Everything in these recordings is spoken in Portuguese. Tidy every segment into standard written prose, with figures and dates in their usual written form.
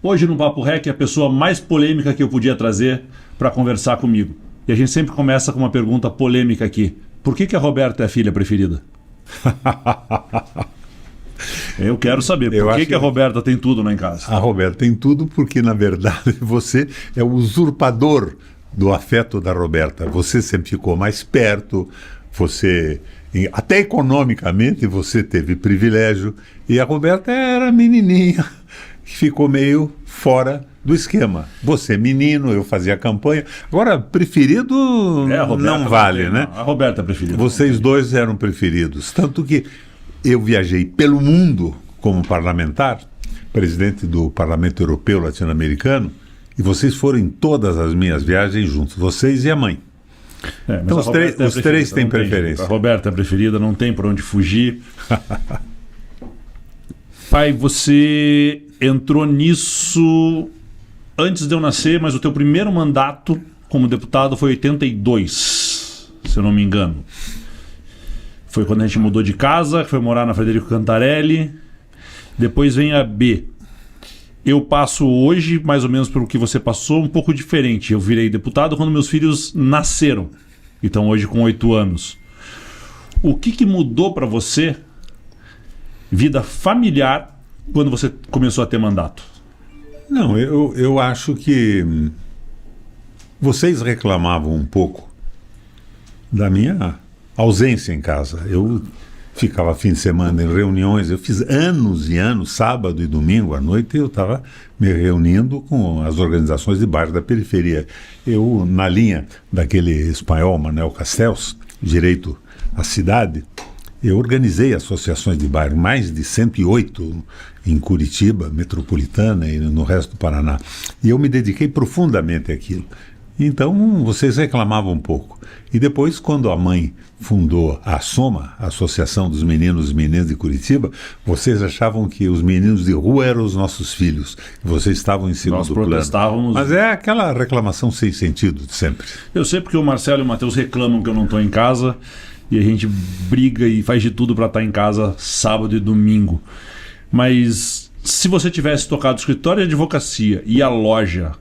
Hoje no Papo Rec é a pessoa mais polêmica que eu podia trazer para conversar comigo. E a gente sempre começa com uma pergunta polêmica aqui. Por que a Roberta é a filha preferida? Eu quero saber, por que a Roberta tem tudo lá em casa? A Roberta tem tudo porque, na verdade, você é o usurpador do afeto da Roberta. Você sempre ficou mais perto, você, até economicamente, você teve privilégio. E a Roberta era menininha, que ficou meio fora do esquema. Você menino, eu fazia campanha. Agora, preferido não vale, né? A Roberta é preferida. Vocês dois eram preferidos. Tanto que eu viajei pelo mundo como parlamentar, presidente do Parlamento Europeu Latino-Americano, e vocês foram em todas as minhas viagens juntos, vocês e a mãe. Então os três têm preferência. A Roberta é preferida, não tem por onde fugir. Pai, você entrou nisso antes de eu nascer, mas o teu primeiro mandato como deputado foi em 82, se eu não me engano. Foi quando a gente mudou de casa, foi morar na Frederico Cantarelli. Depois vem a B. Eu passo hoje, mais ou menos pelo que você passou, um pouco diferente. Eu virei deputado quando meus filhos nasceram. Então hoje com 8 anos. O que mudou para você, vida familiar, quando você começou a ter mandato? Não, eu acho que vocês reclamavam um pouco da minha ausência em casa. Eu ficava fim de semana em reuniões, eu fiz anos e anos, sábado e domingo à noite, eu estava me reunindo com as organizações de bairro da periferia. Eu, na linha daquele espanhol, Manuel Castells, Direito à Cidade, eu organizei associações de bairro, mais de 108 em Curitiba, metropolitana e no resto do Paraná. E eu me dediquei profundamente àquilo. Então, vocês reclamavam um pouco. E depois, quando a mãe fundou a Soma, a Associação dos Meninos e Meninas de Curitiba, vocês achavam que os meninos de rua eram os nossos filhos. Vocês estavam em segundo plano. Nós protestávamos. Mas é aquela reclamação sem sentido de sempre. Eu sei porque o Marcelo e o Matheus reclamam que eu não estou em casa e a gente briga e faz de tudo para estar em casa sábado e domingo. Mas se você tivesse tocado o escritório de advocacia e a loja,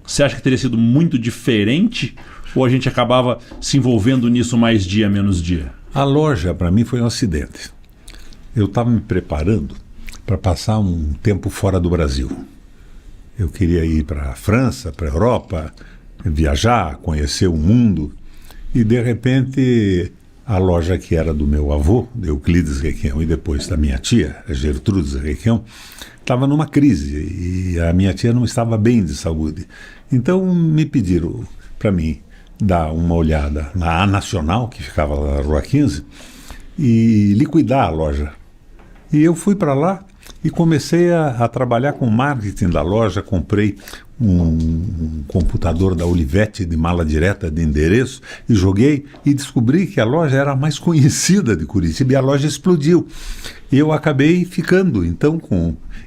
você acha que teria sido muito diferente ou a gente acabava se envolvendo nisso mais dia, menos dia? A loja, para mim, foi um acidente. Eu estava me preparando para passar um tempo fora do Brasil. Eu queria ir para a França, para a Europa, viajar, conhecer o mundo. E, de repente, a loja que era do meu avô, de Euclides Requião, e depois da minha tia, a Gertrudes Requião, estava numa crise e a minha tia não estava bem de saúde. Então me pediram para mim dar uma olhada na A Nacional, que ficava lá na Rua 15, e liquidar a loja. E eu fui para lá e comecei a trabalhar com o marketing da loja. Comprei um computador da Olivetti de mala direta de endereço e joguei e descobri que a loja era a mais conhecida de Curitiba e a loja explodiu. E eu acabei ficando, então,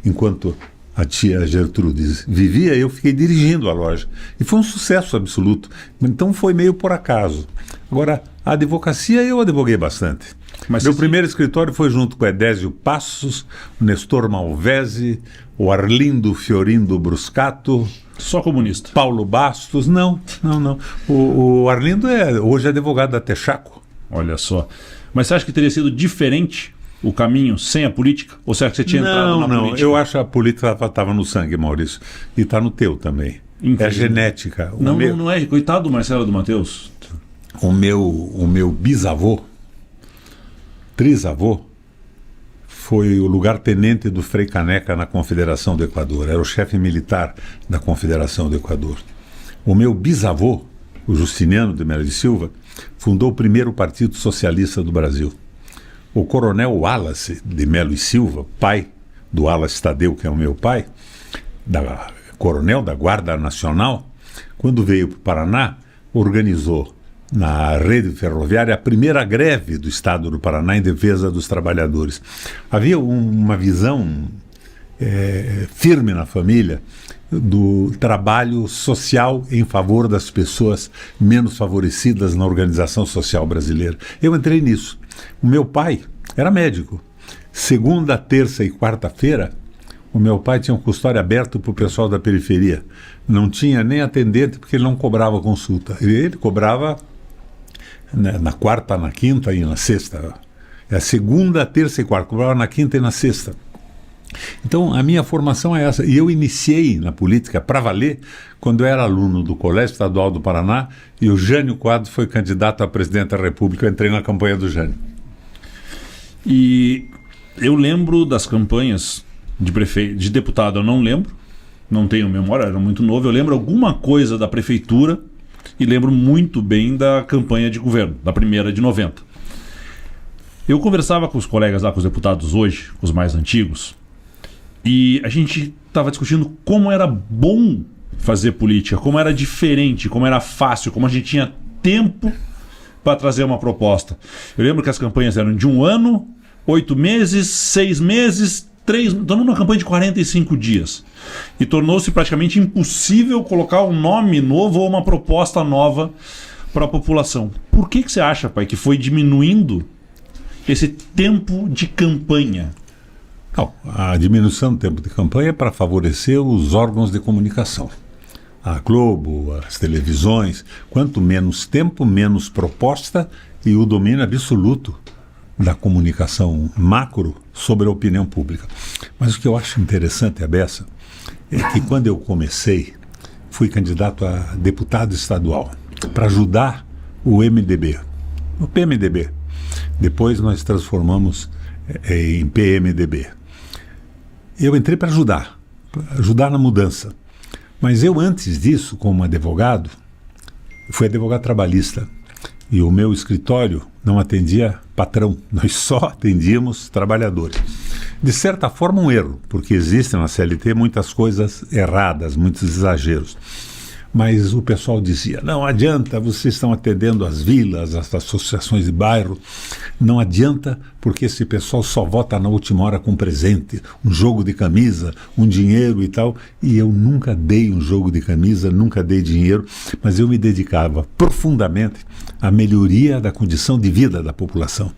enquanto a tia Gertrudes vivia, eu fiquei dirigindo a loja. E foi um sucesso absoluto. Então foi meio por acaso. Agora, a advocacia eu advoguei bastante. Meu primeiro escritório foi junto com Edésio Passos, o Nestor Malvese, o Arlindo Fiorindo Bruscato. Só comunista. Paulo Bastos. Não. O Arlindo hoje é advogado da Texaco. Olha só. Mas você acha que teria sido diferente o caminho sem a política? Ou você acha que você tinha entrado na política? Não, eu acho que a política estava no sangue, Maurício. E está no teu também. É genética. Não é. Coitado do Marcelo e do Matheus. O meu bisavô, trisavô, foi o lugar-tenente do Frei Caneca na Confederação do Equador. Era o chefe militar da Confederação do Equador. O meu bisavô, o Justiniano de Melo e Silva, fundou o primeiro Partido Socialista do Brasil. O coronel Wallace de Melo e Silva, pai do Wallace Tadeu, que é o meu pai, coronel da Guarda Nacional, quando veio para o Paraná, organizou na rede ferroviária a primeira greve do Estado do Paraná em defesa dos trabalhadores. Havia uma visão firme na família do trabalho social em favor das pessoas menos favorecidas na organização social brasileira. Eu entrei nisso. O meu pai era médico. Segunda, terça e quarta-feira, O meu pai tinha um consultório aberto para o pessoal da periferia. Não tinha nem atendente porque ele não cobrava consulta. Ele cobrava, né, na quarta, na quinta e na sexta. É a segunda, terça e quarta. Cobrava na quinta e na sexta. Então, a minha formação é essa. E eu iniciei na política para valer quando eu era aluno do Colégio Estadual do Paraná e o Jânio Quadros foi candidato a presidente da República. Eu entrei na campanha do Jânio. E eu lembro das campanhas de deputado, eu não lembro, não tenho memória, era muito novo. Eu lembro alguma coisa da prefeitura e lembro muito bem da campanha de governo, da primeira de 90. Eu conversava com os colegas lá, com os deputados hoje, os mais antigos, e a gente estava discutindo como era bom fazer política, como era diferente, como era fácil, como a gente tinha tempo para trazer uma proposta. Eu lembro que as campanhas eram de 1 ano, 8 meses, 6 meses, 3... Tornou uma campanha de 45 dias. E tornou-se praticamente impossível colocar um nome novo ou uma proposta nova para a população. Por que você acha, pai, que foi diminuindo esse tempo de campanha? Não, a diminuição do tempo de campanha é para favorecer os órgãos de comunicação. A Globo, as televisões, quanto menos tempo, menos proposta e o domínio absoluto da comunicação macro sobre a opinião pública. Mas o que eu acho interessante, Abessa, é que quando eu comecei, fui candidato a deputado estadual para ajudar o MDB, o PMDB. Depois nós transformamos em PMDB. Eu entrei para ajudar na mudança. Mas eu, antes disso, como advogado, fui advogado trabalhista. E o meu escritório não atendia patrão, nós só atendíamos trabalhadores. De certa forma, um erro, porque existem na CLT muitas coisas erradas, muitos exageros. Mas o pessoal dizia, não adianta, vocês estão atendendo as vilas, as associações de bairro, não adianta porque esse pessoal só vota na última hora com presente, um jogo de camisa, um dinheiro e tal. E eu nunca dei um jogo de camisa, nunca dei dinheiro, mas eu me dedicava profundamente à melhoria da condição de vida da população.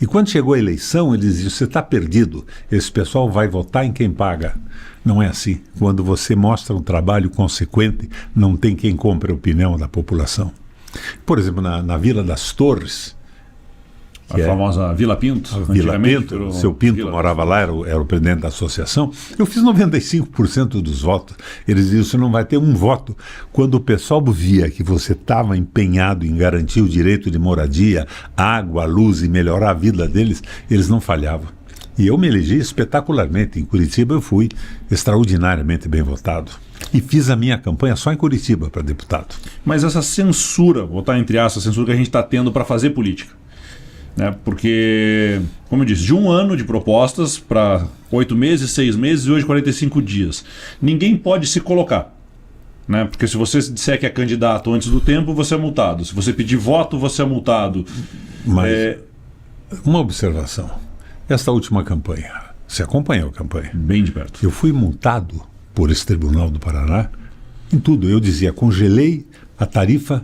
E quando chegou a eleição, eles diziam, você está perdido, esse pessoal vai votar em quem paga. Não é assim. Quando você mostra um trabalho consequente, não tem quem compre a opinião da população. Por exemplo, na Vila das Torres, a famosa Vila Pinto. A Vila Pinto, o seu Pinto morava lá, era o presidente da associação. Eu fiz 95% dos votos. Eles diziam, você não vai ter um voto. Quando o pessoal via que você estava empenhado em garantir o direito de moradia, água, luz e melhorar a vida deles, eles não falhavam. E eu me elegi espetacularmente. Em Curitiba eu fui extraordinariamente bem votado. E fiz a minha campanha só em Curitiba para deputado. Mas essa censura, vou botar entre aspas, a censura que a gente está tendo para fazer política, né? Porque, como eu disse, de 1 ano de propostas para 8 meses, 6 meses e hoje 45 dias. Ninguém pode se colocar, né? Porque se você disser que é candidato antes do tempo, você é multado. Se você pedir voto, você é multado. Mas uma observação. Esta última campanha, você acompanhou a campanha? Bem de perto. Eu fui multado por esse Tribunal do Paraná em tudo. Eu dizia, congelei a tarifa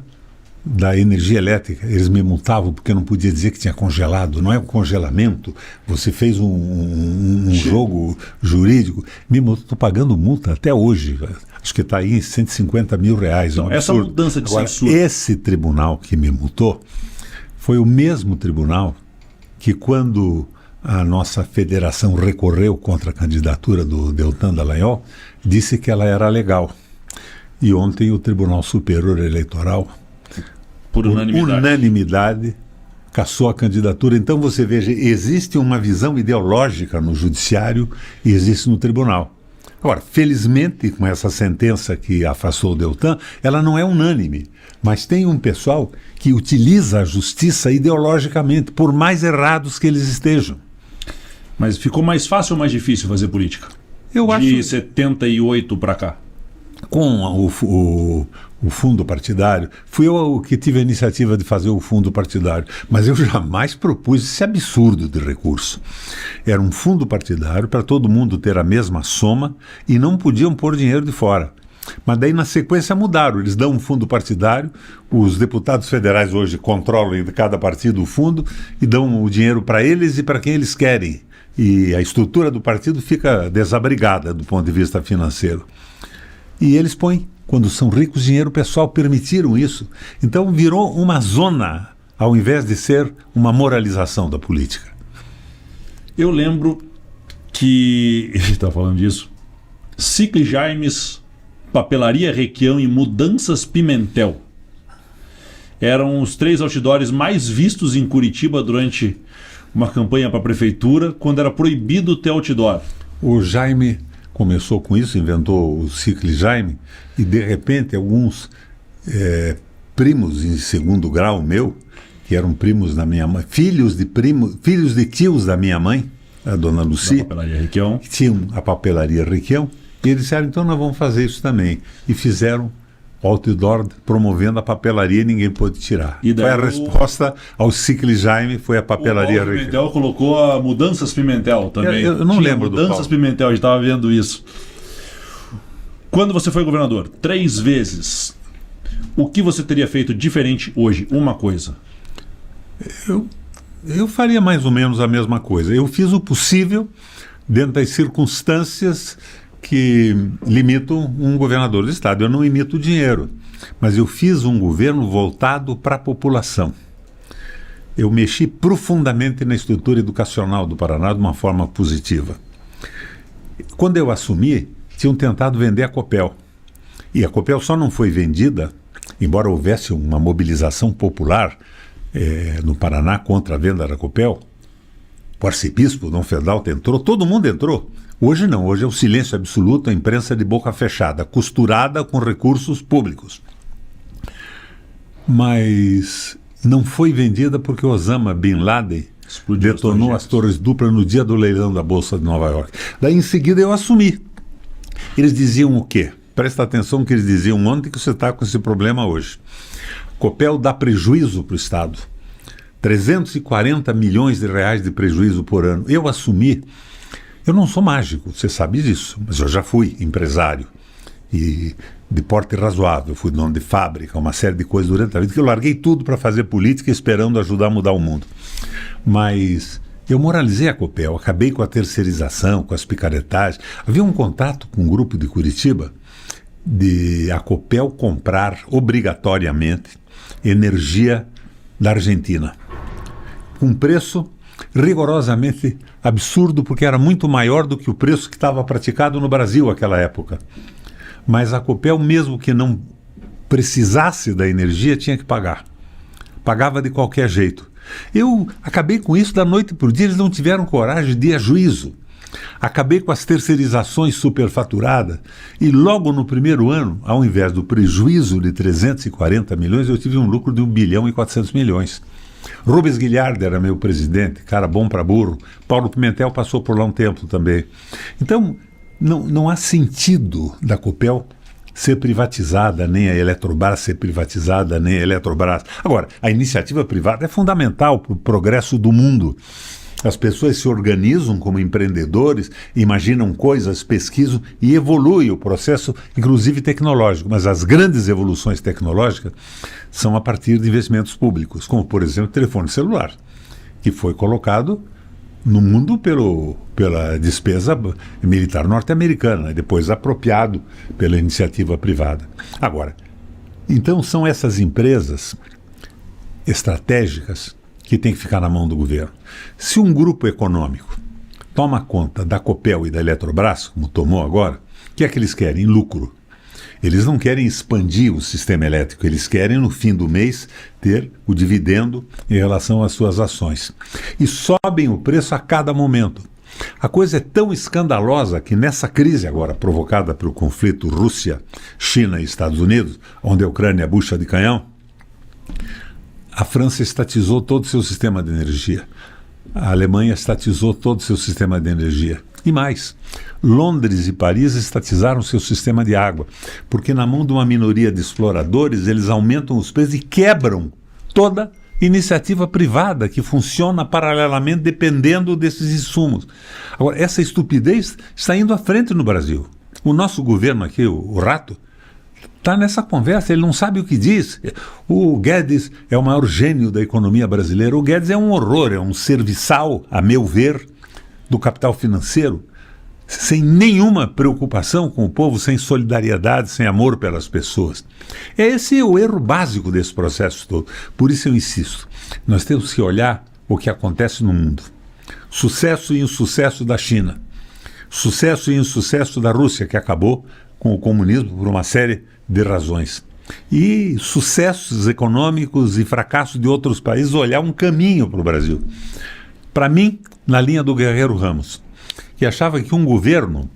da energia elétrica. Eles me multavam porque eu não podia dizer que tinha congelado. Não é um congelamento. Você fez um jogo jurídico. Estou pagando multa até hoje. Acho que está aí em R$150 mil. Então, essa mudança de censura. Esse tribunal que me multou foi o mesmo tribunal que, quando a nossa federação recorreu contra a candidatura do Deltan Dallagnol, disse que ela era legal. E ontem o Tribunal Superior Eleitoral, por unanimidade, cassou a candidatura. Então você veja, existe uma visão ideológica no judiciário e existe no tribunal. Agora, felizmente, com essa sentença que afastou o Deltan, ela não é unânime, mas tem um pessoal que utiliza a justiça ideologicamente, por mais errados que eles estejam. Mas ficou mais fácil ou mais difícil fazer política? Eu acho... De 78 para cá. Com o fundo partidário, fui eu que tive a iniciativa de fazer o fundo partidário, mas eu jamais propus esse absurdo de recurso. Era um fundo partidário para todo mundo ter a mesma soma e não podiam pôr dinheiro de fora. Mas daí, na sequência, mudaram. Eles dão um fundo partidário, os deputados federais hoje controlam de cada partido o fundo e dão o dinheiro para eles e para quem eles querem. E a estrutura do partido fica desabrigada do ponto de vista financeiro. E eles põem, quando são ricos, dinheiro pessoal, permitiram isso. Então virou uma zona, ao invés de ser uma moralização da política. Eu lembro que, a gente está falando disso, Cicle Jaimes, Papelaria Requião e Mudanças Pimentel eram os 3 outdoors mais vistos em Curitiba durante uma campanha para a prefeitura, quando era proibido ter outdoor. O Jaime começou com isso, inventou o Cicle Jaime, e de repente alguns primos em segundo grau meu, que eram primos da minha mãe, filhos de tios da minha mãe, a dona Lucia, Papelaria Requião, que tinham a Papelaria Requião, e eles disseram, então nós vamos fazer isso também. E fizeram outdoor promovendo a papelaria e ninguém pôde tirar. E daí foi a resposta ao Cicle Jaime, foi a Papelaria Requião. O Requião. Pimentel colocou a Mudanças Pimentel também. Eu não lembro do Mudanças Pimentel, a gente estava vendo isso. Quando você foi governador, 3 vezes, o que você teria feito diferente hoje? Uma coisa. Eu faria mais ou menos a mesma coisa. Eu fiz o possível dentro das circunstâncias que limitam um governador do estado. Eu não imito dinheiro, mas eu fiz um governo voltado para a população. Eu mexi profundamente na estrutura educacional do Paraná de uma forma positiva. Quando eu assumi, tinham tentado vender a Copel. E a Copel só não foi vendida, embora houvesse uma mobilização popular no Paraná contra a venda da Copel. O arcebispo, Dom Fedalta, entrou, todo mundo entrou. Hoje não, hoje é o silêncio absoluto, a imprensa de boca fechada, costurada com recursos públicos. Mas não foi vendida porque Osama Bin Laden detonou as torres duplas no dia do leilão da Bolsa de Nova York. Daí em seguida eu assumi. Eles diziam o quê? Presta atenção no que eles diziam ontem, que você está com esse problema hoje. Copel dá prejuízo para o Estado. 340 milhões de reais de prejuízo por ano. Eu assumi. Eu não sou mágico, você sabe disso, mas eu já fui empresário e de porte razoável, fui dono de fábrica, uma série de coisas durante a vida, que eu larguei tudo para fazer política esperando ajudar a mudar o mundo. Mas eu moralizei a Copel, acabei com a terceirização, com as picaretagens. Havia um contrato com um grupo de Curitiba de a Copel comprar obrigatoriamente energia da Argentina, com preço rigorosamente absurdo, porque era muito maior do que o preço que estava praticado no Brasil naquela época. Mas a Copel, mesmo que não precisasse da energia, tinha que pagar. Pagava de qualquer jeito. Eu acabei com isso da noite para o dia, eles não tiveram coragem de ir a juízo. Acabei com as terceirizações superfaturadas e logo no primeiro ano, ao invés do prejuízo de 340 milhões, eu tive um lucro de 1 bilhão e 400 milhões. Rubens Guilherme era meu presidente, cara bom para burro. Paulo Pimentel passou por lá um tempo também. Então, não há sentido da Copel ser privatizada, nem a Eletrobras ser privatizada, nem a Eletrobras. Agora, a iniciativa privada é fundamental para o progresso do mundo. As pessoas se organizam como empreendedores, imaginam coisas, pesquisam e evolui o processo, inclusive tecnológico. Mas as grandes evoluções tecnológicas são a partir de investimentos públicos, como, por exemplo, o telefone celular, que foi colocado no mundo pela despesa militar norte-americana, e depois apropriado pela iniciativa privada. Agora, então são essas empresas estratégicas que tem que ficar na mão do governo. Se um grupo econômico toma conta da Copel e da Eletrobras, como tomou agora, o que é que eles querem? Lucro. Eles não querem expandir o sistema elétrico, eles querem, no fim do mês, ter o dividendo em relação às suas ações. E sobem o preço a cada momento. A coisa é tão escandalosa que nessa crise agora provocada pelo conflito Rússia, China e Estados Unidos, onde a Ucrânia é bucha de canhão, a França estatizou todo o seu sistema de energia. A Alemanha estatizou todo o seu sistema de energia. E mais, Londres e Paris estatizaram seu sistema de água, porque na mão de uma minoria de exploradores eles aumentam os preços e quebram toda iniciativa privada que funciona paralelamente dependendo desses insumos. Agora, essa estupidez está indo à frente no Brasil. O nosso governo aqui, o Rato, está nessa conversa, ele não sabe o que diz. O Guedes é o maior gênio da economia brasileira. O Guedes é um horror, é um serviçal, a meu ver, do capital financeiro, sem nenhuma preocupação com o povo, sem solidariedade, sem amor pelas pessoas. Esse é o erro básico desse processo todo. Por isso eu insisto, nós temos que olhar o que acontece no mundo. Sucesso e insucesso da China. Sucesso e insucesso da Rússia, que acabou com o comunismo por uma série de razões. E sucessos econômicos e fracassos de outros países, olhar um caminho para o Brasil. Para mim, na linha do Guerreiro Ramos, que achava que um governo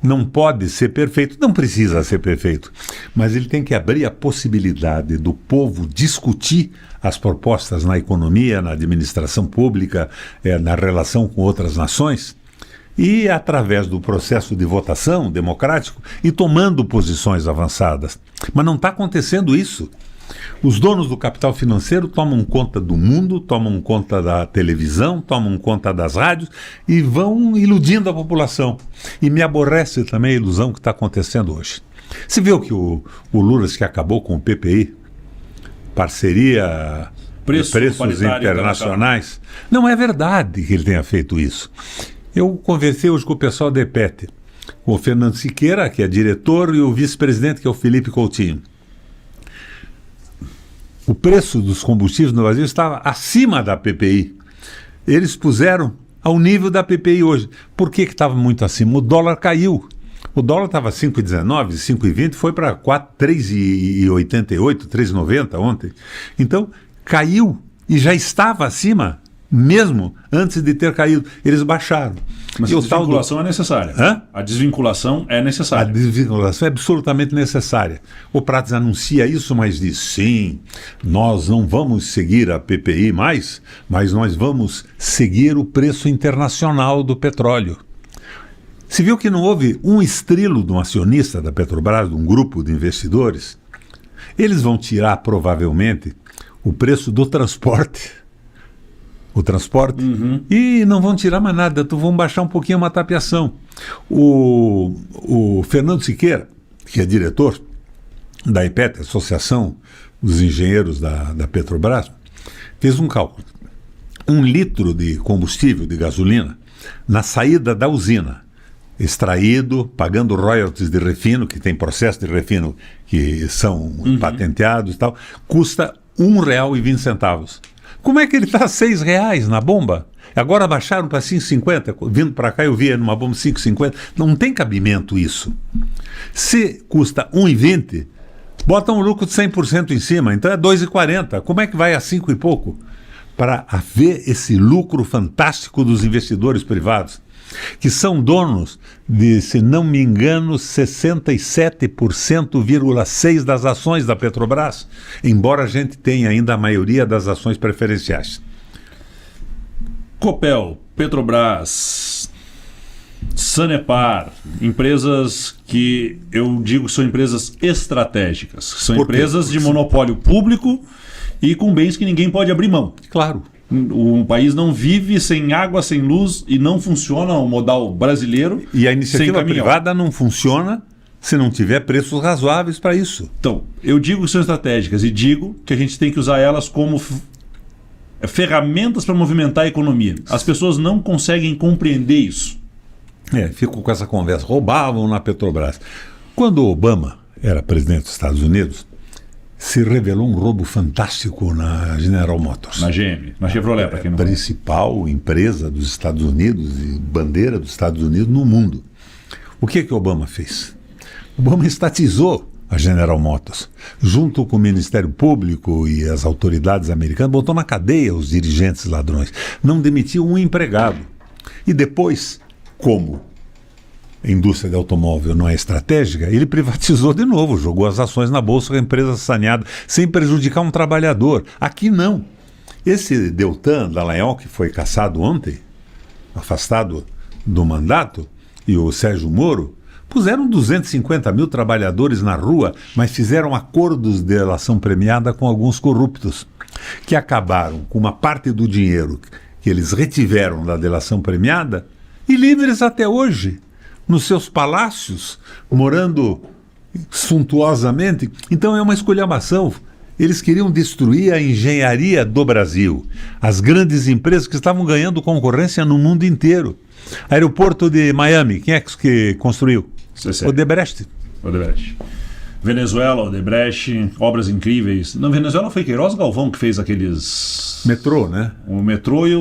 não pode ser perfeito, não precisa ser perfeito, mas ele tem que abrir a possibilidade do povo discutir as propostas na economia, na administração pública, na relação com outras nações, e através do processo de votação democrático e tomando posições avançadas. Mas não está acontecendo isso. Os donos do capital financeiro tomam conta do mundo, tomam conta da televisão, tomam conta das rádios e vão iludindo a população. E me aborrece também a ilusão que está acontecendo hoje. Você viu que o Lula que acabou com o PPI, parceria preços internacionais? Não é verdade que ele tenha feito isso. Eu conversei hoje com o pessoal da EPET, com o Fernando Siqueira, que é diretor, e o vice-presidente, que é o Felipe Coutinho. O preço dos combustíveis no Brasil estava acima da PPI. Eles puseram ao nível da PPI hoje. Por que estava muito acima? O dólar caiu. O dólar estava 5,19, 5,20, foi para 3,88, 3,90 ontem. Então, caiu e já estava acima, mesmo antes de ter caído. Eles baixaram. Mas a desvinculação é necessária. Hã? A desvinculação é necessária. A desvinculação é absolutamente necessária. O Prats anuncia isso, mas diz, sim, nós não vamos seguir a PPI mais, mas nós vamos seguir o preço internacional do petróleo. Se viu que não houve um estrilo de um acionista da Petrobras, de um grupo de investidores? Eles vão tirar, provavelmente, o preço do transporte. E não vão tirar mais nada, vão baixar um pouquinho a tapeação. O Fernando Siqueira, que é diretor da EPET, Associação dos Engenheiros da Petrobras, fez um cálculo. 1 litro de combustível, de gasolina, na saída da usina, extraído, pagando royalties de refino, que tem processo de refino que são patenteados e tal, custa R$1,20. Como é que ele está a R$6 na bomba? Agora baixaram para 5,50. Vindo para cá eu via numa bomba 5,50. Não tem cabimento isso. Se custa 1,20, bota um lucro de 100% em cima. Então é 2,40. Como é que vai a 5 e pouco? Para haver esse lucro fantástico dos investidores privados, que são donos de, se não me engano, 67,6% das ações da Petrobras, embora a gente tenha ainda a maioria das ações preferenciais. Copel, Petrobras, Sanepar, empresas que eu digo que são empresas estratégicas, são empresas de monopólio público e com bens que ninguém pode abrir mão. Claro. O país não vive sem água, sem luz e não funciona o modal brasileiro. E a iniciativa privada não funciona se não tiver preços razoáveis para isso. Então, eu digo que são estratégicas e digo que a gente tem que usar elas como ferramentas para movimentar a economia. As pessoas não conseguem compreender isso. Fico com essa conversa. Roubavam na Petrobras. Quando o Obama era presidente dos Estados Unidos, se revelou um roubo fantástico na General Motors. Na GM, na Chevrolet, para quem não conhece. Principal empresa dos Estados Unidos e bandeira dos Estados Unidos no mundo. O que Obama fez? Obama estatizou a General Motors, junto com o Ministério Público e as autoridades americanas, botou na cadeia os dirigentes ladrões, não demitiu um empregado. E depois, como a indústria de automóvel não é estratégica, ele privatizou de novo, jogou as ações na bolsa com a empresa saneada, sem prejudicar um trabalhador. Aqui não. Esse Deltan Dallagnol, que foi cassado ontem, afastado do mandato, e o Sérgio Moro, puseram 250 mil trabalhadores na rua, mas fizeram acordos de delação premiada com alguns corruptos, que acabaram com uma parte do dinheiro que eles retiveram da delação premiada e livres até hoje, nos seus palácios, morando suntuosamente. Então é uma esculhambação. Eles queriam destruir a engenharia do Brasil, as grandes empresas que estavam ganhando concorrência no mundo inteiro. Aeroporto de Miami, quem é que construiu? Odebrecht. Venezuela, Odebrecht, obras incríveis. Na Venezuela foi Queiroz Galvão que fez aqueles... Metrô, né? O metrô e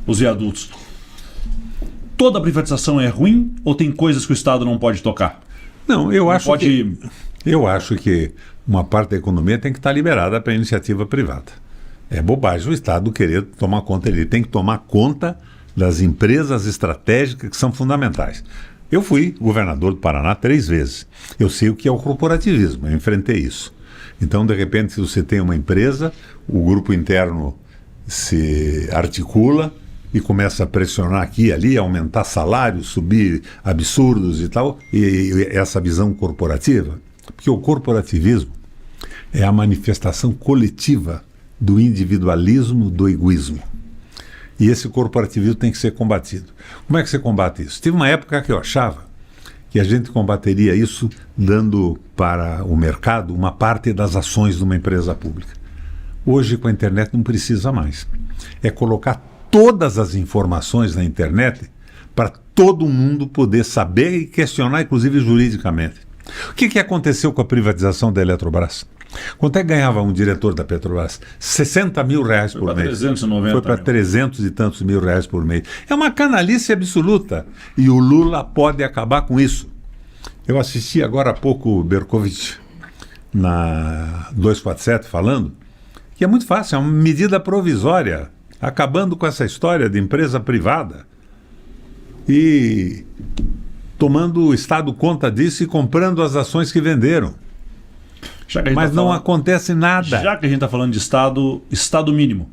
os viadutos. Toda privatização é ruim ou tem coisas que o Estado não pode tocar? Não, eu acho que uma parte da economia tem que estar liberada para a iniciativa privada. É bobagem o Estado querer tomar conta. Ele tem que tomar conta das empresas estratégicas que são fundamentais. Eu fui governador do Paraná 3 vezes. Eu sei o que é o corporativismo, eu enfrentei isso. Então, de repente, se você tem uma empresa, o grupo interno se articula e começa a pressionar aqui e ali, aumentar salários, subir absurdos e tal, e essa visão corporativa, porque o corporativismo é a manifestação coletiva do individualismo, do egoísmo. E esse corporativismo tem que ser combatido. Como é que você combate isso? Teve uma época que eu achava que a gente combateria isso dando para o mercado uma parte das ações de uma empresa pública. Hoje, com a internet, não precisa mais. É colocar todas as informações na internet para todo mundo poder saber e questionar, inclusive juridicamente. O que aconteceu com a privatização da Eletrobras? Quanto é que ganhava um diretor da Petrobras? 60 mil reais por mês. 390 Foi para 300 e tantos mil reais por mês. É uma canalice absoluta. E o Lula pode acabar com isso. Eu assisti agora há pouco o Berkovich na 247 falando que é muito fácil, é uma medida provisória, acabando com essa história de empresa privada e tomando o Estado conta disso e comprando as ações que venderam. Mas não acontece nada. Já que a gente está falando de Estado mínimo,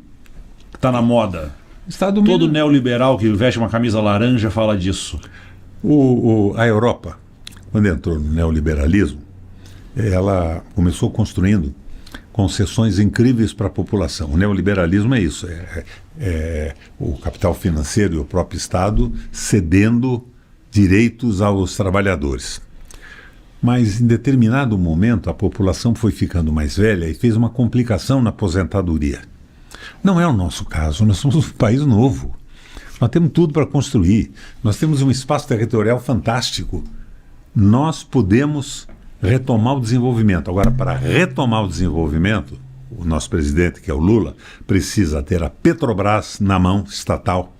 que está na moda. Estado mínimo. Todo neoliberal que veste uma camisa laranja fala disso. A Europa, quando entrou no neoliberalismo, ela começou construindo concessões incríveis para a população. O neoliberalismo é isso, é o capital financeiro e o próprio Estado cedendo direitos aos trabalhadores. Mas em determinado momento a população foi ficando mais velha e fez uma complicação na aposentadoria. Não é o nosso caso, nós somos um país novo. Nós temos tudo para construir, nós temos um espaço territorial fantástico. Nós podemos retomar o desenvolvimento. Agora, para retomar o desenvolvimento, o nosso presidente, que é o Lula, precisa ter a Petrobras na mão, estatal,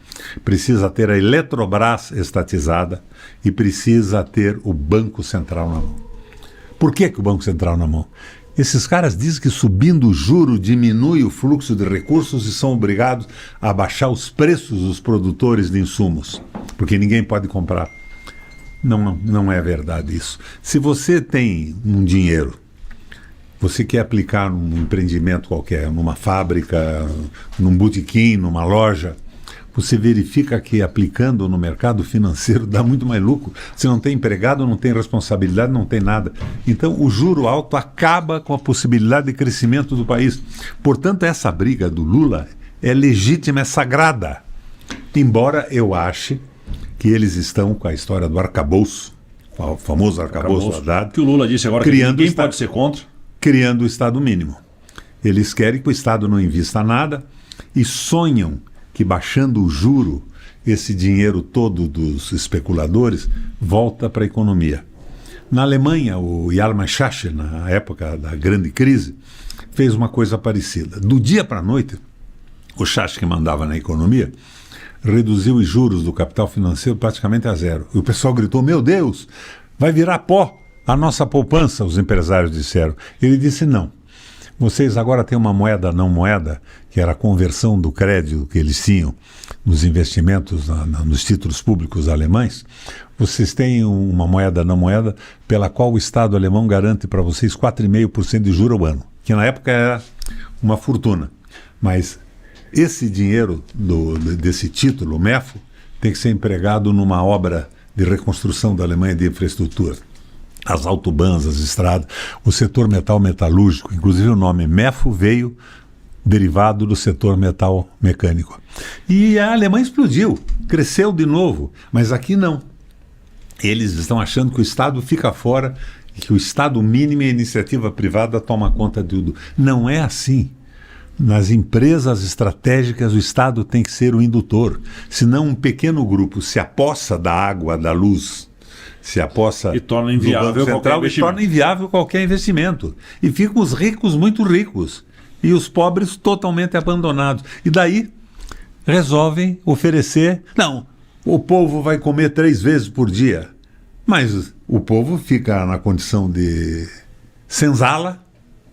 precisa ter a Eletrobras estatizada e precisa ter o Banco Central na mão. Por que o Banco Central na mão? Esses caras dizem que subindo o juro diminui o fluxo de recursos e são obrigados a baixar os preços dos produtores de insumos, porque ninguém pode comprar. Não é verdade isso. Se você tem um dinheiro, você quer aplicar num empreendimento qualquer, numa fábrica, num botequim, numa loja, você verifica que aplicando no mercado financeiro dá muito mais lucro. Você não tem empregado, não tem responsabilidade, não tem nada. Então o juro alto acaba com a possibilidade de crescimento do país. Portanto, essa briga do Lula é legítima, é sagrada. Embora eu ache que eles estão com a história do arcabouço, o famoso arcabouço Haddad, que o Lula disse agora que ninguém pode ser contra. Criando o Estado mínimo. Eles querem que o Estado não invista nada e sonham que baixando o juro, esse dinheiro todo dos especuladores volta para a economia. Na Alemanha, o Hjalmar Schacht, na época da grande crise, fez uma coisa parecida. Do dia para a noite, o Schacht, que mandava na economia, reduziu os juros do capital financeiro praticamente a zero. E o pessoal gritou, meu Deus, vai virar pó a nossa poupança, os empresários disseram. Ele disse, não. Vocês agora têm uma moeda não moeda, que era a conversão do crédito que eles tinham nos investimentos, nos títulos públicos alemães. Vocês têm uma moeda não moeda pela qual o Estado alemão garante para vocês 4,5% de juro ao ano, que na época era uma fortuna. Mas esse dinheiro desse título, o MEFO, tem que ser empregado numa obra de reconstrução da Alemanha de infraestrutura. As autobahns, as estradas, o setor metalúrgico, inclusive o nome MEFO veio derivado do setor metal mecânico. E a Alemanha explodiu, cresceu de novo, mas aqui não. Eles estão achando que o Estado fica fora que o Estado mínimo e a iniciativa privada toma conta de tudo. Não é assim. Nas empresas estratégicas, o Estado tem que ser o indutor. Senão um pequeno grupo se apossa da água, da luz, se apossa e torna inviável qualquer investimento. E ficam os ricos muito ricos e os pobres totalmente abandonados. E daí resolvem oferecer... Não, o povo vai comer 3 vezes por dia. Mas o povo fica na condição de senzala,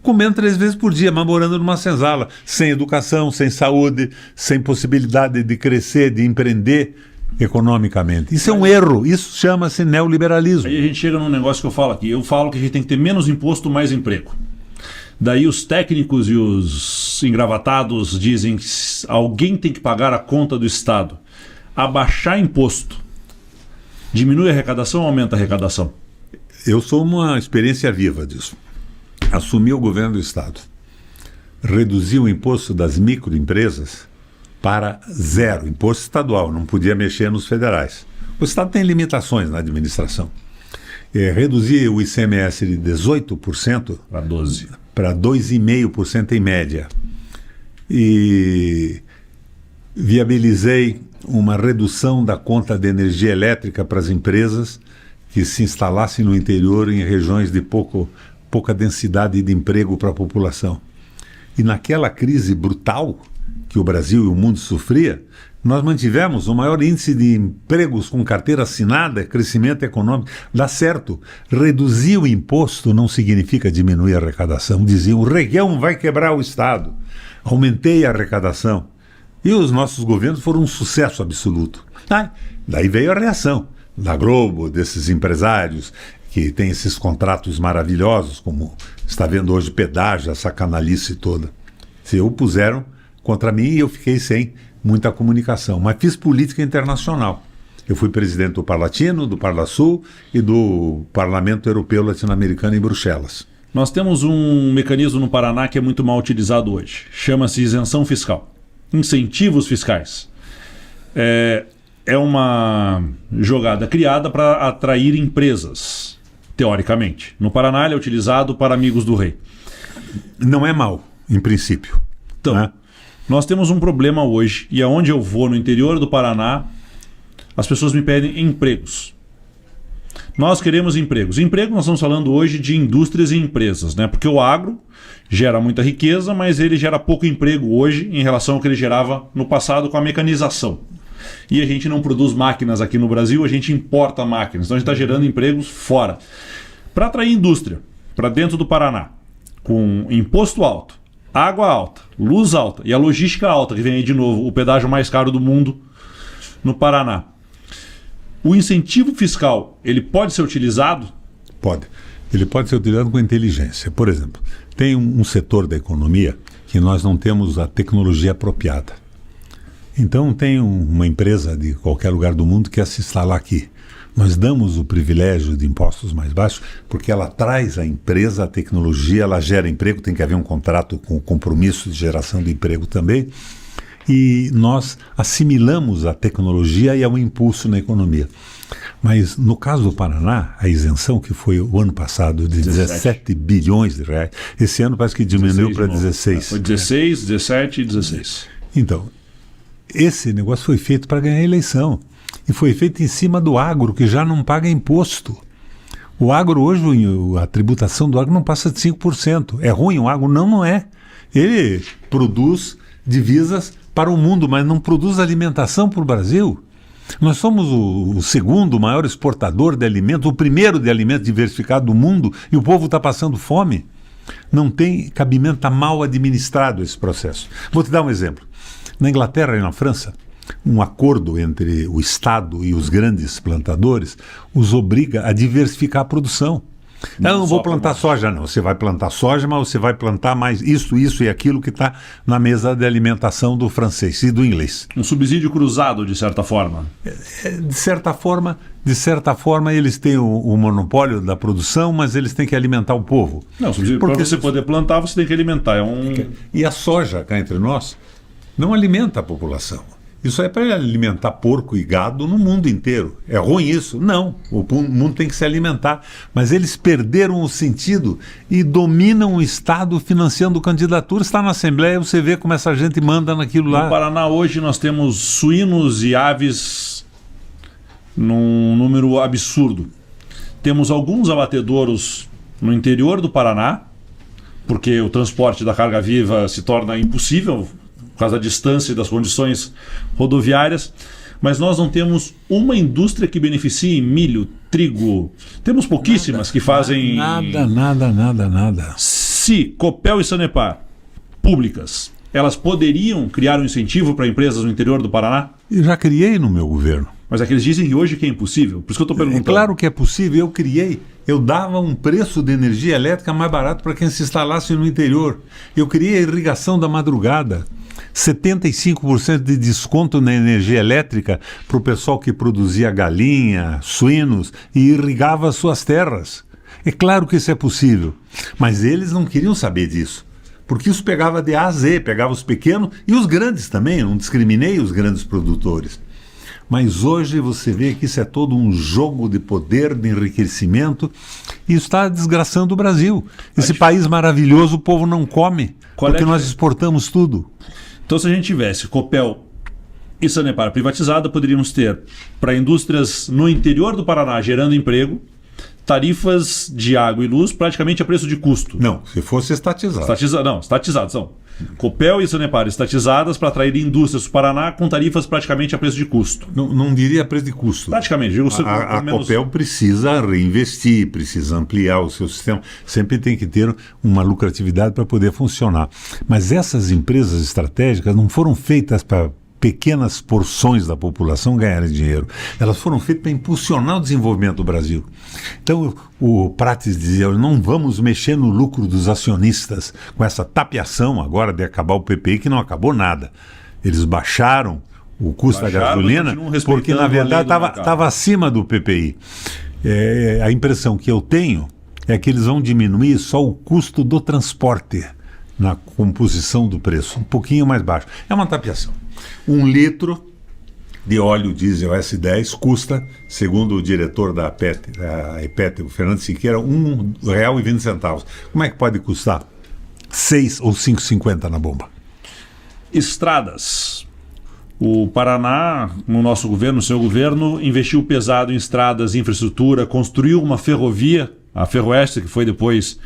comendo 3 vezes por dia, mas morando numa senzala, sem educação, sem saúde, sem possibilidade de crescer, de empreender economicamente. Isso é um erro, isso chama-se neoliberalismo. Aí a gente chega num negócio que eu falo aqui. Eu falo que a gente tem que ter menos imposto, mais emprego. Daí os técnicos e os engravatados dizem que alguém tem que pagar a conta do Estado. Abaixar imposto diminui a arrecadação ou aumenta a arrecadação? Eu sou uma experiência viva disso. Assumi o governo do Estado. Reduzi o imposto das microempresas para 0, imposto estadual, não podia mexer nos federais. O Estado tem limitações na administração. Reduzi o ICMS de 18% para 12%. Para 2,5% em média. E viabilizei uma redução da conta de energia elétrica para as empresas que se instalassem no interior em regiões de pouca densidade de emprego para a população. E naquela crise brutal que o Brasil e o mundo sofria, nós mantivemos o maior índice de empregos com carteira assinada, crescimento econômico. Dá certo. Reduzir o imposto não significa diminuir a arrecadação. Diziam, o Reguão vai quebrar o Estado. Aumentei a arrecadação. E os nossos governos foram um sucesso absoluto. Daí veio a reação da Globo, desses empresários que têm esses contratos maravilhosos, como está vendo hoje pedágio, essa canalice toda. Se opuseram contra mim e eu fiquei sem muita comunicação. Mas fiz política internacional. Eu fui presidente do Parlatino, do Parlasul e do Parlamento Europeu Latino-Americano em Bruxelas. Nós temos um mecanismo no Paraná que é muito mal utilizado hoje. Chama-se isenção fiscal. Incentivos fiscais. É uma jogada criada para atrair empresas, teoricamente. No Paraná ele é utilizado para amigos do rei. Não é mal, em princípio. Então, né? Nós temos um problema hoje, e aonde eu vou, no interior do Paraná, as pessoas me pedem empregos. Nós queremos empregos. Emprego, nós estamos falando hoje de indústrias e empresas, né? Porque o agro gera muita riqueza, mas ele gera pouco emprego hoje em relação ao que ele gerava no passado com a mecanização. E a gente não produz máquinas aqui no Brasil, a gente importa máquinas. Então a gente está gerando empregos fora. Para atrair indústria para dentro do Paraná, com imposto alto, água alta, luz alta e a logística alta, que vem aí de novo, o pedágio mais caro do mundo no Paraná. O incentivo fiscal, ele pode ser utilizado? Pode. Ele pode ser utilizado com inteligência. Por exemplo, tem um setor da economia que nós não temos a tecnologia apropriada. Então tem uma empresa de qualquer lugar do mundo que quer se instalar aqui. Nós damos o privilégio de impostos mais baixos porque ela traz à empresa a tecnologia, ela gera emprego, tem que haver um contrato com compromisso de geração de emprego também. E nós assimilamos a tecnologia e ao impulso na economia. Mas no caso do Paraná, a isenção que foi o ano passado de 17 bilhões de reais, esse ano parece que diminuiu para 16. Foi 16, 17 e 16. Então, esse negócio foi feito para ganhar a eleição. E foi feito em cima do agro, que já não paga imposto. O agro hoje, a tributação do agro não passa de 5%. É ruim o agro? Não, não é. Ele produz divisas para o mundo, mas não produz alimentação para o Brasil. Nós somos o segundo maior exportador de alimentos, o primeiro de alimentos diversificado do mundo, e o povo está passando fome. Não tem cabimento, está mal administrado esse processo. Vou te dar um exemplo. Na Inglaterra e na França, um acordo entre o Estado e os grandes plantadores os obriga a diversificar a produção. Não vou plantar soja, não. Você vai plantar soja, mas você vai plantar mais isso e aquilo que está na mesa de alimentação do francês e do inglês. Um subsídio cruzado, de certa forma. De certa forma, eles têm o monopólio da produção, mas eles têm que alimentar o povo. Não, para você poder plantar, você tem que alimentar. E a soja, cá entre nós, não alimenta a população. Isso é para alimentar porco e gado no mundo inteiro. É ruim isso? Não. O mundo tem que se alimentar. Mas eles perderam o sentido e dominam o Estado financiando candidaturas. Está na Assembleia, você vê como essa gente manda naquilo lá. No Paraná hoje nós temos suínos e aves num número absurdo. Temos alguns abatedouros no interior do Paraná, porque o transporte da carga viva se torna impossível por causa da distância e das condições rodoviárias, mas nós não temos uma indústria que beneficie milho, trigo. Temos pouquíssimas que fazem... Nada. Se Copel e Sanepar, públicas, elas poderiam criar um incentivo para empresas no interior do Paraná? Eu já criei no meu governo. Mas é que eles dizem que hoje que é impossível. Por isso que eu estou perguntando. É claro que é possível, eu criei. Eu dava um preço de energia elétrica mais barato para quem se instalasse no interior. Eu criei a irrigação da madrugada. 75% de desconto na energia elétrica para o pessoal que produzia galinha, suínos e irrigava as suas terras. É claro que isso é possível, mas eles não queriam saber disso, porque isso pegava de A a Z, pegava os pequenos e os grandes também, eu não discriminei os grandes produtores. Mas hoje você vê que isso é todo um jogo de poder, de enriquecimento, e isso está desgraçando o Brasil. Esse país maravilhoso o povo não come, porque nós exportamos tudo. Então, se a gente tivesse Copel e Sanepar privatizada, poderíamos ter, para indústrias no interior do Paraná gerando emprego, tarifas de água e luz praticamente a preço de custo. Não, se fosse estatizado. Estatizadas são. Copel e Sanepar estatizadas para atrair indústrias do Paraná com tarifas praticamente a preço de custo. Não diria preço de custo. Praticamente. Digo, a Copel precisa reinvestir, precisa ampliar o seu sistema. Sempre tem que ter uma lucratividade para poder funcionar. Mas essas empresas estratégicas não foram feitas para pequenas porções da população ganharem dinheiro. Elas foram feitas para impulsionar o desenvolvimento do Brasil. Então, o Prates dizia, não vamos mexer no lucro dos acionistas com essa tapeação agora de acabar o PPI, que não acabou nada. Eles baixaram o custo da gasolina, porque na verdade estava acima do PPI. A impressão que eu tenho é que eles vão diminuir só o custo do transporte na composição do preço, um pouquinho mais baixo. É uma tapeação. 1 litro de óleo diesel S10 custa, segundo o diretor da EPET, o Fernando Siqueira, R$ 1,20. Como é que pode custar 6 ou 5,50 na bomba? Estradas. O Paraná, no nosso governo, no seu governo, investiu pesado em estradas, infraestrutura, construiu uma ferrovia, a Ferroeste, que foi depois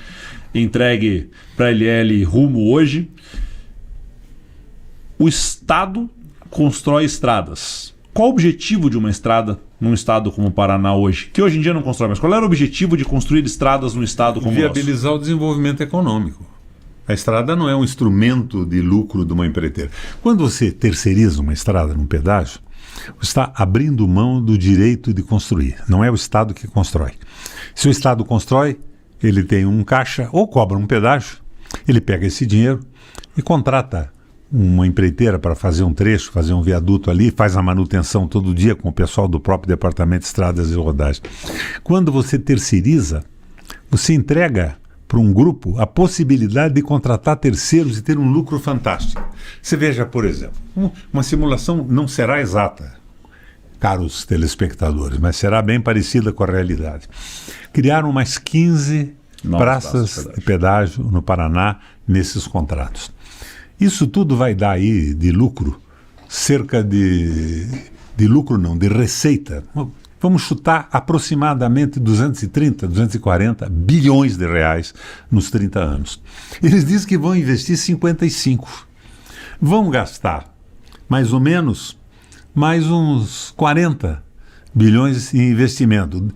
entregue para a LL rumo hoje. O Estado constrói estradas. Qual o objetivo de uma estrada num estado como o Paraná hoje? Que hoje em dia não constrói, mas qual era o objetivo de construir estradas num estado como o nosso? Viabilizar o desenvolvimento econômico. A estrada não é um instrumento de lucro de uma empreiteira. Quando você terceiriza uma estrada num pedágio, você está abrindo mão do direito de construir. Não é o Estado que constrói. Se o Estado constrói, ele tem um caixa ou cobra um pedágio, ele pega esse dinheiro e contrata uma empreiteira para fazer um trecho, fazer um viaduto ali, faz a manutenção todo dia com o pessoal do próprio Departamento de Estradas e Rodagem. Quando você terceiriza, você entrega para um grupo a possibilidade de contratar terceiros e ter um lucro fantástico. Você veja, por exemplo, uma simulação não será exata, caros telespectadores, mas será bem parecida com a realidade. Criaram mais 15 praças de pedágio no Paraná nesses contratos. Isso tudo vai dar aí de lucro, cerca de lucro não, de receita. Vamos chutar aproximadamente 230, 240 bilhões de reais nos 30 anos. Eles dizem que vão investir 55. Vão gastar mais ou menos mais uns 40 bilhões em investimento,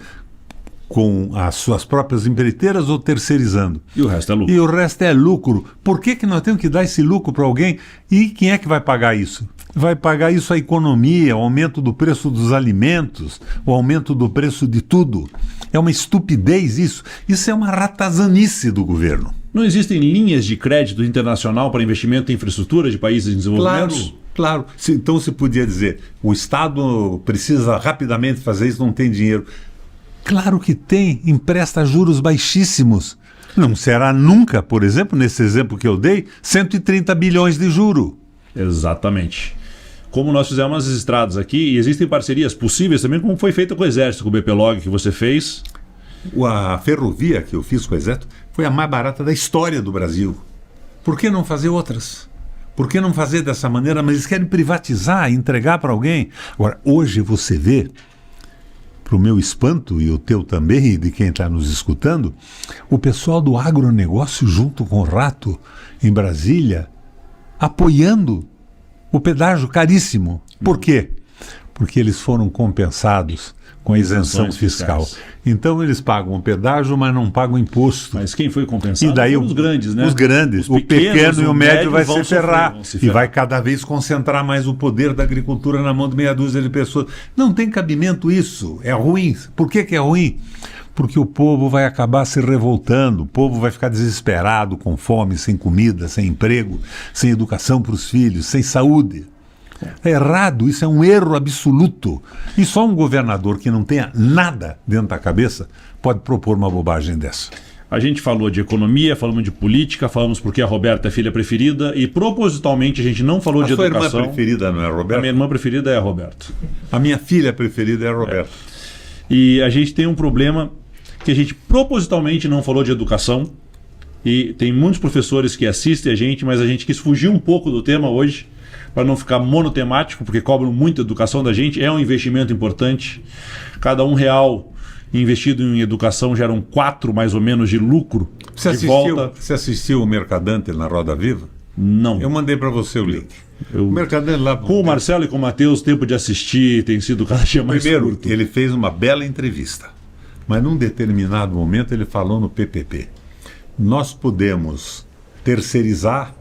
com as suas próprias empreiteiras ou terceirizando. E o resto é lucro. E o resto é lucro. Por que nós temos que dar esse lucro para alguém? E quem é que vai pagar isso? Vai pagar isso a economia, o aumento do preço dos alimentos, o aumento do preço de tudo. É uma estupidez isso. Isso é uma ratazanice do governo. Não existem linhas de crédito internacional para investimento em infraestrutura de países em desenvolvimento? Claro. Então se podia dizer, o Estado precisa rapidamente fazer isso, não tem dinheiro. Claro que tem, empresta juros baixíssimos. Não será nunca, por exemplo, nesse exemplo que eu dei, 130 bilhões de juro. Exatamente. como nós fizemos as estradas aqui, e existem parcerias possíveis também, como foi feita com o Exército, com o BP-Log que você fez. A ferrovia que eu fiz com o Exército foi a mais barata da história do Brasil. Por que não fazer outras? Por que não fazer dessa maneira? Mas eles querem privatizar, entregar para alguém. Agora, hoje você vê, para o meu espanto e o teu também, e de quem está nos escutando, o pessoal do agronegócio junto com o Rato, em Brasília, apoiando o pedágio caríssimo. Por quê? Porque eles foram compensados com a isenção fiscal. Então eles pagam o pedágio, mas não pagam imposto. Mas quem foi compensado e daí foram os grandes, né? Os grandes. O pequeno e o médio vai se ferrar. E vai cada vez concentrar mais o poder da agricultura na mão de meia dúzia de pessoas. Não tem cabimento isso. É ruim. Por que é ruim? Porque o povo vai acabar se revoltando, o povo vai ficar desesperado, com fome, sem comida, sem emprego, sem educação para os filhos, sem saúde. É errado, isso é um erro absoluto. E só um governador que não tenha nada dentro da cabeça pode propor uma bobagem dessa. A gente falou de economia, falamos de política, falamos porque a Roberta é filha preferida e propositalmente a gente não falou de educação. A sua irmã preferida não é a Roberta? A minha irmã preferida é a Roberta. A minha filha preferida é a Roberta. E a gente tem um problema que a gente propositalmente não falou de educação e tem muitos professores que assistem a gente, mas a gente quis fugir um pouco do tema hoje para não ficar monotemático, porque cobram muito a educação da gente, é um investimento importante. Cada R$1 investido em educação geram 4 mais ou menos de lucro. Você assistiu o Mercadante na Roda Viva? Não. Eu mandei para você o link. O Mercadante lá... Com o Marcelo e com o Matheus, o tempo de assistir tem sido cada dia mais curto. Primeiro, ele fez uma bela entrevista, mas num determinado momento ele falou no PPP. Nós podemos terceirizar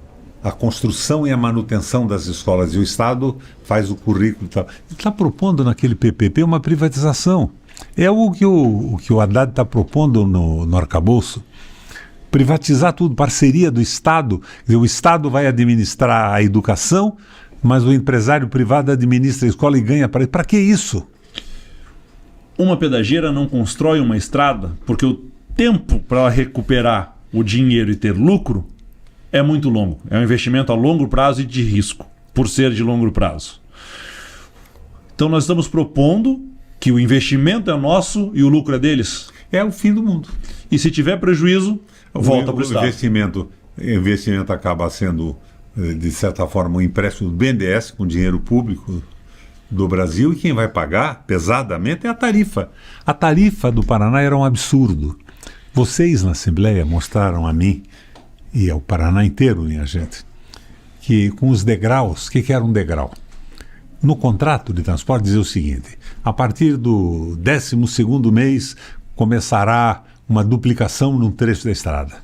a construção e a manutenção das escolas e o Estado faz o currículo e tal. Ele está propondo naquele PPP uma privatização. É o que o Haddad está propondo no arcabouço. Privatizar tudo, parceria do Estado. Quer dizer, o Estado vai administrar a educação, mas o empresário privado administra a escola e ganha para ele. Para que isso? Uma pedageira não constrói uma estrada porque o tempo para ela recuperar o dinheiro e ter lucro é muito longo. É um investimento a longo prazo e de risco, por ser de longo prazo. Então nós estamos propondo que o investimento é nosso e o lucro é deles. É o fim do mundo. E se tiver prejuízo, volta para o Estado. O investimento acaba sendo, de certa forma, um empréstimo do BNDES com dinheiro público do Brasil, e quem vai pagar pesadamente é a tarifa. A tarifa do Paraná era um absurdo. Vocês na Assembleia mostraram a mim e ao Paraná inteiro, minha gente, que com os degraus, o que era um degrau? No contrato de transporte dizia o seguinte: a partir do 12º mês começará uma duplicação num trecho da estrada.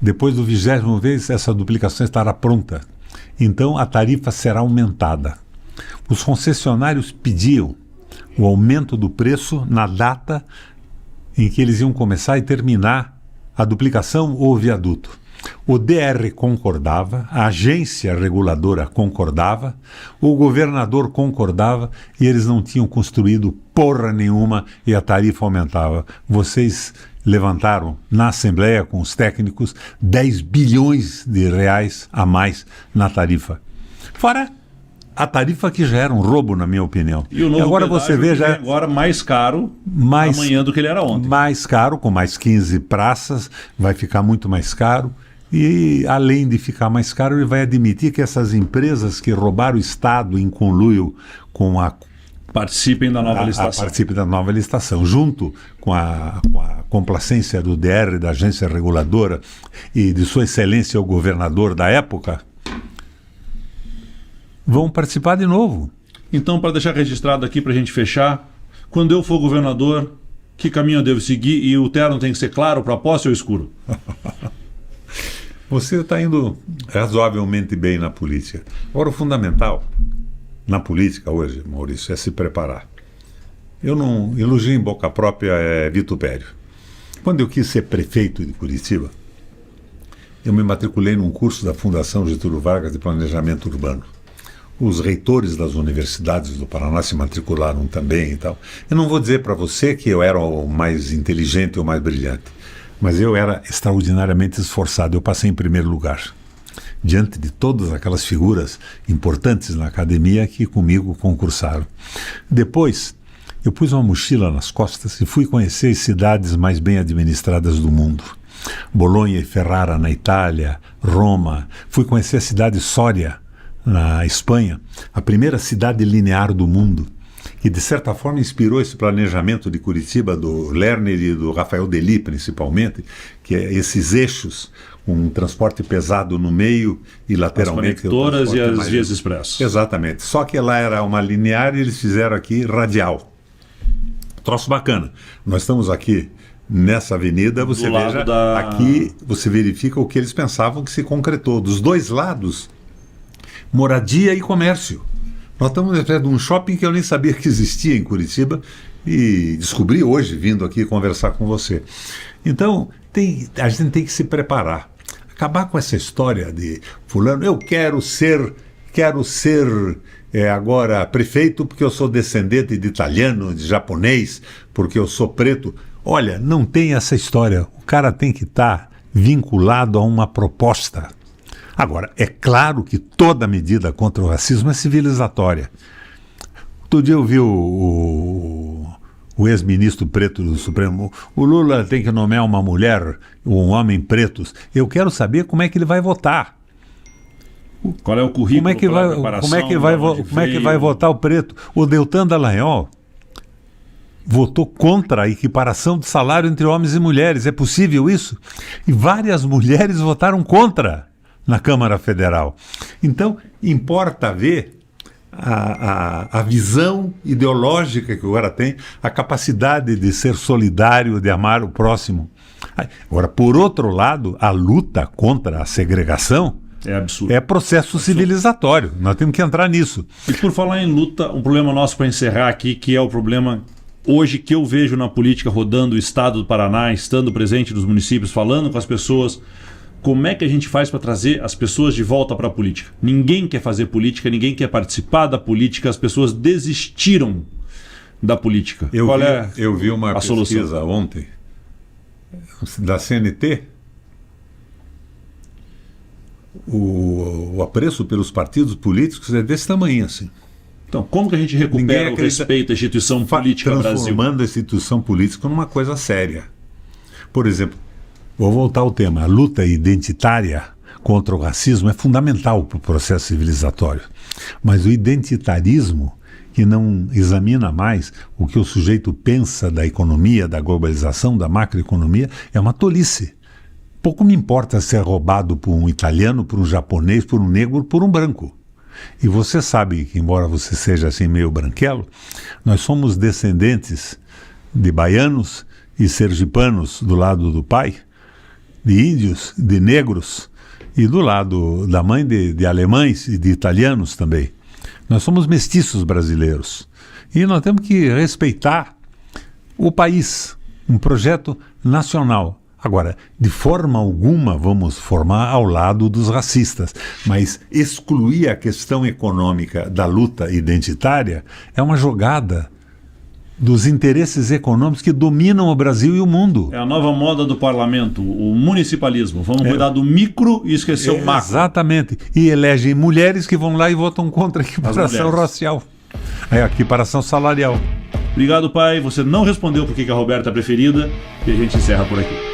Depois do 20º mês, essa duplicação estará pronta. Então a tarifa será aumentada. Os concessionários pediam o aumento do preço na data em que eles iam começar e terminar a duplicação ou o viaduto. O DR concordava, a agência reguladora concordava, o governador concordava e eles não tinham construído porra nenhuma e a tarifa aumentava. Vocês levantaram na Assembleia com os técnicos 10 bilhões de reais a mais na tarifa. Fora a tarifa que já era um roubo, na minha opinião. E o novo agora você vê já agora mais caro amanhã do que ele era ontem. Mais caro, com mais 15 praças, vai ficar muito mais caro. E, além de ficar mais caro, ele vai admitir que essas empresas que roubaram o Estado em conluio com a... Participem da nova licitação. Participem da nova licitação, junto com a complacência do DR, da agência reguladora, e de Sua Excelência o governador da época, vão participar de novo. Então, para deixar registrado aqui, para a gente fechar, quando eu for governador, que caminho eu devo seguir? E o terno tem que ser claro, para posse ou escuro? Você está indo razoavelmente bem na política. Agora, o fundamental na política hoje, Maurício, é se preparar. Eu não elogio em boca própria vitupério. Quando eu quis ser prefeito de Curitiba, eu me matriculei num curso da Fundação Getúlio Vargas de Planejamento Urbano. Os reitores das universidades do Paraná se matricularam também e tal. Eu não vou dizer para você que eu era o mais inteligente ou mais brilhante, mas eu era extraordinariamente esforçado. Eu passei em primeiro lugar. diante de todas aquelas figuras importantes na academia que comigo concursaram. Depois, eu pus uma mochila nas costas e fui conhecer as cidades mais bem administradas do mundo. Bolonha e Ferrara, na Itália, Roma. Fui conhecer a cidade de Sória, na Espanha, a primeira cidade linear do mundo, que de certa forma inspirou esse planejamento de Curitiba, do Lerner e do Rafael Dely, principalmente, que é esses eixos, um transporte pesado no meio e lateralmente... As conectoras e as vias expressas. Exatamente. Só que lá era uma linear e eles fizeram aqui radial. Troço bacana. Nós estamos aqui nessa avenida, você veja, aqui você verifica o que eles pensavam que se concretou. Dos dois lados, moradia e comércio. Nós estamos atrás de um shopping que eu nem sabia que existia em Curitiba e descobri hoje, vindo aqui conversar com você. Então, a gente tem que se preparar. Acabar com essa história de fulano, eu quero ser agora prefeito porque eu sou descendente de italiano, de japonês, porque eu sou preto. Olha, não tem essa história. O cara tem que estar vinculado a uma proposta. Agora, é claro que toda medida contra o racismo é civilizatória. Outro dia eu vi o ex-ministro preto do Supremo, o Lula tem que nomear uma mulher, um homem pretos. Eu quero saber como é que ele vai votar. Qual é o currículo? Como é que vai votar o preto? O Deltan Dallagnol votou contra a equiparação de salário entre homens e mulheres. É possível isso? E várias mulheres votaram contra na Câmara Federal. Então, importa ver a visão ideológica que o cara tem, a capacidade de ser solidário, de amar o próximo. Agora, por outro lado, a luta contra a segregação é absurdo. É processo civilizatório. Nós temos que entrar nisso. E por falar em luta, um problema nosso para encerrar aqui, que é o problema hoje que eu vejo na política rodando o estado do Paraná, estando presente nos municípios, falando com as pessoas. Como é que a gente faz para trazer as pessoas de volta para a política? Ninguém quer fazer política, ninguém quer participar da política, as pessoas desistiram da política. Eu vi uma pesquisa ontem da CNT. O apreço pelos partidos políticos é desse tamanho assim. Então, como que a gente recupera o respeito à instituição política no Brasil? Transformando a instituição política numa coisa séria. Por exemplo, vou voltar ao tema. A luta identitária contra o racismo é fundamental para o processo civilizatório. Mas o identitarismo, que não examina mais o que o sujeito pensa da economia, da globalização, da macroeconomia, é uma tolice. Pouco me importa ser roubado por um italiano, por um japonês, por um negro, por um branco. E você sabe que, embora você seja assim meio branquelo, nós somos descendentes de baianos e sergipanos do lado do pai, de índios, de negros, e do lado da mãe de alemães e de italianos também. Nós somos mestiços brasileiros. E nós temos que respeitar o país, um projeto nacional. Agora, de forma alguma vamos formar ao lado dos racistas, mas excluir a questão econômica da luta identitária é uma jogada dos interesses econômicos que dominam o Brasil e o mundo. É a nova moda do parlamento, o municipalismo. Vamos cuidar do micro e esquecer o macro. Exatamente. E elegem mulheres que vão lá e votam contra a equiparação racial. A equiparação salarial. Obrigado, pai. Você não respondeu por que a Roberta é preferida e a gente encerra por aqui.